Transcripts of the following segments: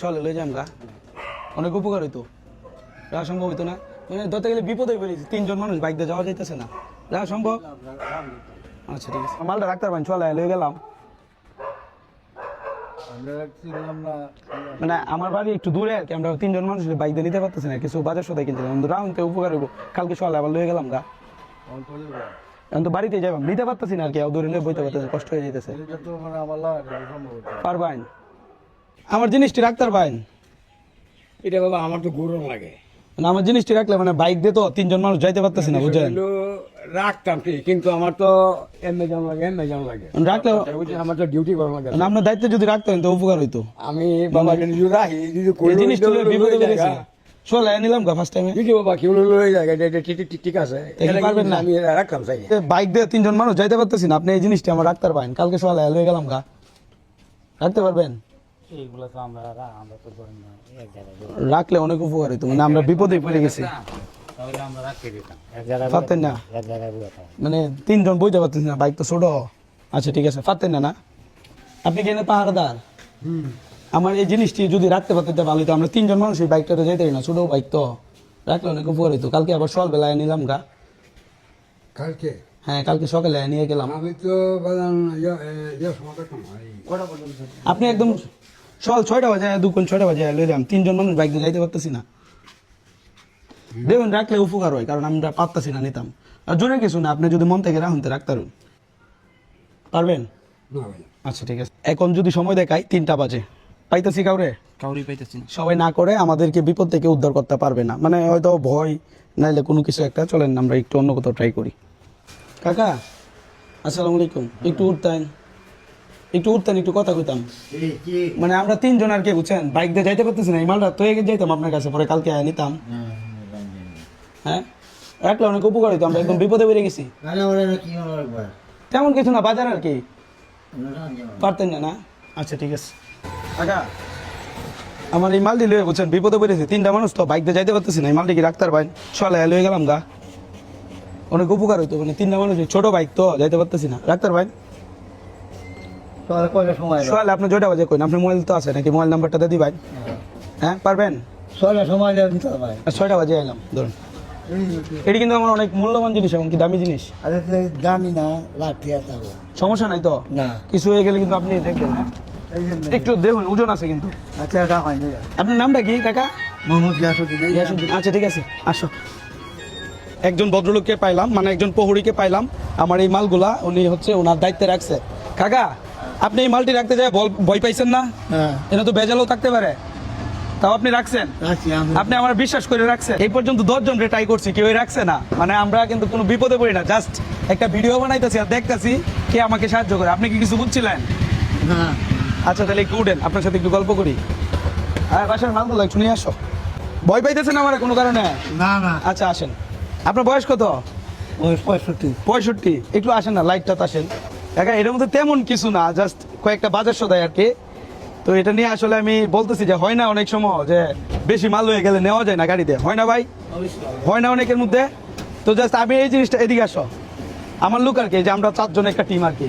সলে লয়ে যাম গা অনেক উপকার হইতো রাখা সম্ভব হইতো না মানে ধরতে গেলে বিপদে পড়েছি তিনজন মানুষ বাইক দিয়ে যাওয়া যাইতেছে না রাখা সম্ভব আচ্ছা ঠিক আছে মালটা রাখতে পারেন চলে লয়ে গেলাম মানে আমার বাড়ি একটু দূরে আর কি আমরা তিনজন মানুষ বাইক দিয়ে নিতে পারতেছি না কিছু বাজার সদাই কিনছিলাম রাউন্ডে উপকার হইব কালকে সকালে আবার লয়ে গেলাম গা এখন তো বাড়িতে যাবাম নিতে পারতেছি না আর কি দূরে লয়ে বইতে পারতেছে কষ্ট হয়ে যেতেছে পারবেন আমার জিনিসটি রাখতে পারবেন এটা বাবা আমার তো গরম লাগে আমার জিনিসটি রাখলে মানে বাইক দিয়ে তো তিনজন মানুষ যাইতে পারতেছি না বুঝলেন রাখতাম ঠিক কিন্তু আমার তো এমনি জাম লাগে রাখলে আমার তো ডিউটি করা লাগে আপনার দায়িত্ব যদি রাখতেন তো উপকার হইতো আমি বাবা যদি রাখি যদি এই জিনিসটা বিপদে পড়েছি চলে নিলাম গা ফার্স্ট টাইমে যদি বাবা কেউ লয়ে যায় এটা ঠিক আছে পারবেন না আমি রাখতাম চাই বাইক দিয়ে তিনজন মানুষ যাইতে পারতেছি না আপনি এই জিনিসটি আমার রাখতে পারবেন কালকে সকালে লয়ে গেলাম গা রাখতে পারবেন এইগুলো তো আমরা তো ধরেন না এক জায়গায় রাখলে অনেক উপকার হইতো মানে আমরা বিপদে পড়ে গেছি তাহলে আমরা রাখতে দিতাম এক জায়গায় পারতেন না এক জায়গায় বুঝাতাম মানে তিনজন বইতে পারতেছি না বাইক তো ছোট আচ্ছা ঠিক আছে পারতেন না না আপনি কেন পাহাড়দার আমার এই জিনিসটি যদি রাখতে পারতেন তো ভালো হতো আমরা তিনজন মানুষ এই বাইকটাতে যেতে না ছোট বাইক তো রাখলে অনেক উপকার হইতো কালকে আবার সকালবেলায় নিলাম গা কালকে হ্যাঁ কালকে সকালে নিয়ে গেলাম আমি তো আপনি একদম সকাল 6টা বাজে দুপুর 6টা বাজে লইলাম তিনজন মানুষ বাইক দিয়ে যাইতে পারতেছি না দেখুন রাখলে উপকার হয় কারণ আমরা পারতেছি না নিতাম আর জোরে কিছু না আপনি যদি মন থেকে রাখুন তো রাখতে পারবেন আচ্ছা ঠিক আছে এখন যদি সময় দেখাই 3টা বাজে পাইতেছি কাউরে পাইতেছি না সবাই না করে আমাদেরকে বিপদ থেকে উদ্ধার করতে পারবে না মানে হয়তো ভয় নাইলে কোনো কিছু একটা চলেন আমরা একটু অন্য কোথাও ট্রাই করি কাকা আসসালামু আলাইকুম একটু উঠতেন একটু কথা কইতাম মানে আমরা তিনজন আর কি বুঝছেন বাইক দিয়ে যাইতে পারতেছি না এই মালটা তো যাইতাম আপনার কাছে পরে কালকে নিতাম হ্যাঁ রাখলে অনেক উপকার হইতো আমরা একদম বিপদে বেড়ে গেছি তেমন কিছু না বাজার আর কি পারতেন না আচ্ছা ঠিক আছে কাকা আমার এই মালটি লয়ে বুঝছেন বিপদে পড়েছে 3টা মানুষ তো বাইক দিয়ে যাইতে পারতেছি না এই মালটি কি রাখতে পারেন চলে লয়ে গেলাম গা অনেক উপকার হইতো মানে 3টা মানুষ ছোট বাইক তো যাইতে পারতেছি না রাখতে পারেন সকালে আপনি 6টা বাজে কইন আপনার মোবাইল তো আছে নাকি মোবাইল নাম্বারটা দিয়ে দিবেন হ্যাঁ পারবেন 6টা বাজে এলাম ধরুন এটি কিন্তু আমার অনেক মূল্যবান জিনিস এবং কি দামি জিনিস দামি না লাঠি আছে সমস্যা নাই তো না কিছু হয়ে গেলে কিন্তু আপনি দেখবেন হ্যাঁ একটু দেখুন ওজন আছে কিন্তু আচ্ছা এটা হয় না আপনার নামটা কি কাকা মোহাম্মদ গিয়াসউদ্দিন গিয়াসউদ্দিন আচ্ছা ঠিক আছে আসো একজন ভদ্রলোককে পাইলাম মানে একজন প্রহরীকে পাইলাম আমার এই মালগুলা উনি হচ্ছে ওনার দায়িত্বে রাখছে কাকা আপনি এই মালটি রাখতে যায় ভয় পাইছেন না হ্যাঁ এটা তো বেজালও থাকতে পারে তাও আপনি রাখছেন আপনি আমার বিশ্বাস করে রাখছেন এই পর্যন্ত 10 জন ট্রাই করছি কেউ রাখছে না মানে আমরা কিন্তু কোনো বিপদে পড়ি না জাস্ট একটা ভিডিও বানাইতেছি আর দেখতেছি কে আমাকে সাহায্য করে আপনি কি কিছু বুঝছিলেন হ্যাঁ আচ্ছা তাহলে একটু উঠেন আপনার সাথে একটু গল্প করি হ্যাঁ বাসার মালগুলো একটু নিয়ে আসো ভয় পাইতেছেন আমার কোনো কারণে না না আচ্ছা আসেন আপনার বয়স কত 65 একটু আসেন না লাইটটা আসেন একা এর মধ্যে তেমন কিছু না জাস্ট কয়েকটা বাজার সদাই আর কি তো এটা নিয়ে আসলে আমি বলতেছি যে হয় না অনেক সময় যে বেশি মাল হয়ে গেলে নেওয়া যায় না গাড়িতে হয় না ভাই হয় না অনেকের মধ্যে তো জাস্ট আমি এই জিনিসটা এদিকে আসো আমার লোক আর কি যে আমরা 4 জন একটা টিম আর কি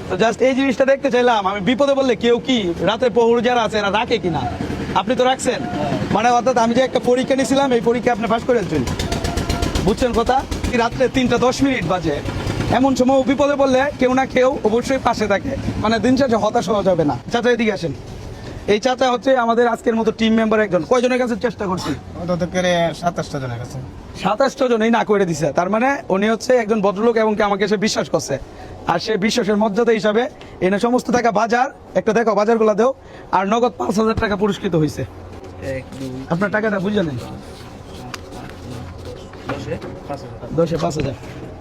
তো জাস্ট এই জিনিসটা দেখতে চাইলাম আমি বিপদে বললে কেউ কি রাতের প্রহর যারা আছে এরা রাখে কিনা আপনি তো রাখছেন মানে অর্থাৎ আমি যে একটা পরীক্ষা নিয়েছিলাম এই পরীক্ষা আপনি পাস করেছেন বুঝছেন কথা রাত্রে 3:10 বাজে এমন সময় বিপদে বললে কেউ না কেউ অবশ্যই পাশে থাকে মানে দিন শেষে হতাশ হওয়া যাবে না চাচা এদিকে আসেন এই চাচা হচ্ছে আমাদের আজকের মতো টিম মেম্বার একজন কয়জনের কাছে চেষ্টা করছি 27টা জনের কাছে 27 জনই না করে দিছে তার মানে উনি হচ্ছে একজন ভদ্রলোক এবং কি আমাকে সে বিশ্বাস করছে আর সে বিশ্বাসের মর্যাদা হিসাবে এনে সমস্ত টাকা বাজার একটা দেখো বাজারগুলো দেও আর নগদ 5,000 টাকা পুরস্কৃত হয়েছে আপনার টাকাটা বুঝে নেন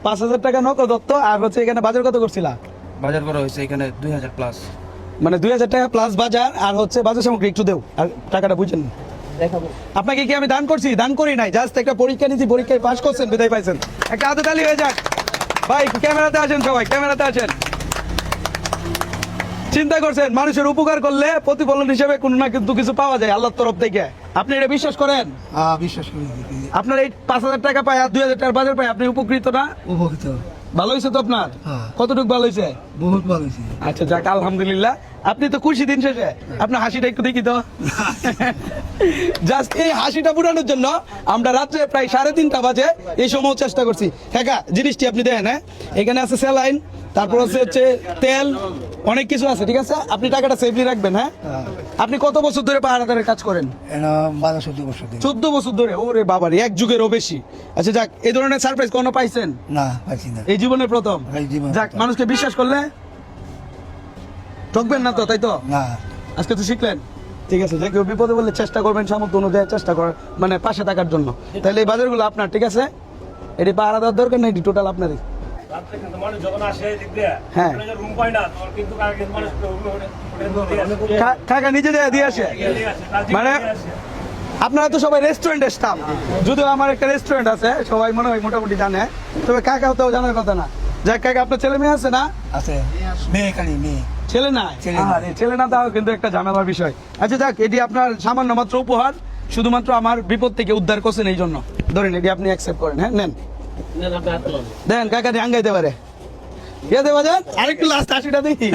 5,000 টাকা নগদ দত্ত আর হচ্ছে এখানে বাজার কত করছিলা বাজার করা হয়েছে এখানে 2000 প্লাস মানে 2000 টাকা প্লাস বাজার আর হচ্ছে বাজার সামগ্রী একটু দেও আর টাকাটা বুঝেন দেখাবো আপনাকে কি আমি দান করছি দান করি নাই জাস্ট একটা পরীক্ষা নিয়েছি পরীক্ষায় পাস করছেন বিদায় পাইছেন একটা হাতে তালি হয়ে যাক ভাই ক্যামেরাতে আসেন সবাই ক্যামেরাতে আসেন চিন্তা করছেন মানুষের উপকার করলে প্রতিফলন হিসেবে কোনো না কিন্তু কিছু পাওয়া যায় আল্লাহর তরফ থেকে আপনি এটা বিশ্বাস করেন বিশ্বাস করি আপনার এই 5,000 টাকা পায় আর 2,000 টাকার বাজার পায় আপনি উপকৃত না উপকৃত ভালো হয়েছে তো আপনার? হ্যাঁ। কতটুকু ভালো হয়েছে? বহুত ভালো হয়েছে। আচ্ছা যাক আলহামদুলিল্লাহ। আপনি তো খুশি দিন শেষে, আপনার হাসিটা একটু দেখি তো। জাস্ট এই হাসিটা ফুটানোর জন্য আমরা রাত্রে প্রায় 3:30 বাজে এই সময় চেষ্টা করছি। হ্যাঁ জিনিসটি আপনি দেখেন, হ্যাঁ এখানে আছে স্যালাইন, তারপর হচ্ছে তেল, অনেক কিছু আছে, ঠিক আছে? আপনি টাকাটা সেফলি রাখবেন, হ্যাঁ? আপনি কত বছর ধরে পাহারাদারের কাজ করেন? 12-14 বছর ধরে। 14 বছর ধরে? ওরে বাবারে, এক যুগেরও বেশি। আচ্ছা যাক, এই ধরনের সারপ্রাইজ কোনো পাইছেন? না, পাইছি না। এই জীবনের প্রথম? এই জীবনের যাক, প্রথম। মানুষকে বিশ্বাস করলে ঠকবেন না তো, তাই তো? না, আজকে তো শিখলেন। ঠিক আছে, যে কেউ বিপদে বললে চেষ্টা করবেন সামর্থ্য অনুযায়ী চেষ্টা করার, মানে পাশে থাকার জন্য। তাহলে এই বাজারগুলো আপনার, ঠিক আছে? এটি পাহারা দেওয়ার দরকার নেই, এটি টোটাল আপনারই। রাত্রে কিন্তু মানুষ যখন আসে এদিক দিয়ে, হ্যাঁ। ওখানে যে রুম পায় না, তখন কিন্তু কালকে মানুষ কাকা নিজে দিয়ে আসে? মানে আপনারা তো সবাই রেস্টুরেন্টের স্টাফ, যদিও আমার একটা রেস্টুরেন্ট আছে, সবাই মনে হয় মোটামুটি জানে, তবে কাকাও তো জানার কথা না। যাক কাকা, আপনার ছেলে মেয়ে আছে না? আছে মেয়ে, খালি মেয়ে। ছেলে নাই? ছেলে নাই। আরে, ছেলে না তাও কিন্তু একটা ঝামেলার বিষয়। আচ্ছা যাক, এটি আপনার সামান্য মাত্র উপহার, শুধুমাত্র আমার বিপদ থেকে উদ্ধার করছেন এই জন্য। ধরেন, এটি আপনি অ্যাকসেপ্ট করেন, হ্যাঁ নেন। দেন কাকা, আঙ্গাইতে পারে যেতে বাজার আরেকটু লাস্ট 80টা দেখি।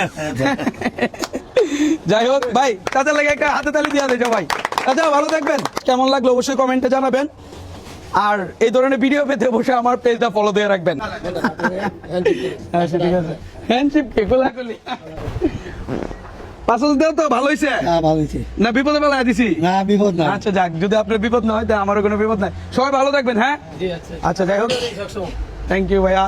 যাই হোক ভাই, তাদের লাগে একটা হাতে তালি দিয়ে দেয় সবাই। আচ্ছা, ভালো থাকবেন। কেমন লাগলো অবশ্যই কমেন্টে জানাবেন, আর এই ধরনের ভিডিও পেতে অবশ্যই আমার পেজটা ফলো দিয়ে রাখবেন। আচ্ছা ঠিক আছে, হ্যান্ডশিপ কে গোলাগুলি পাঁচল দেও তো ভালো হয়েছে না, ভালো হয়েছে। না বিপদে বেলায় দিছি? না, বিপদ না। আচ্ছা যাক, যদি আপনার বিপদ না হয় তাহলে আমারও কোনো বিপদ নাই। সবাই ভালো থাকবেন, হ্যাঁ? আচ্ছা যাই হোক, থ্যাংক ইউ ভাইয়া।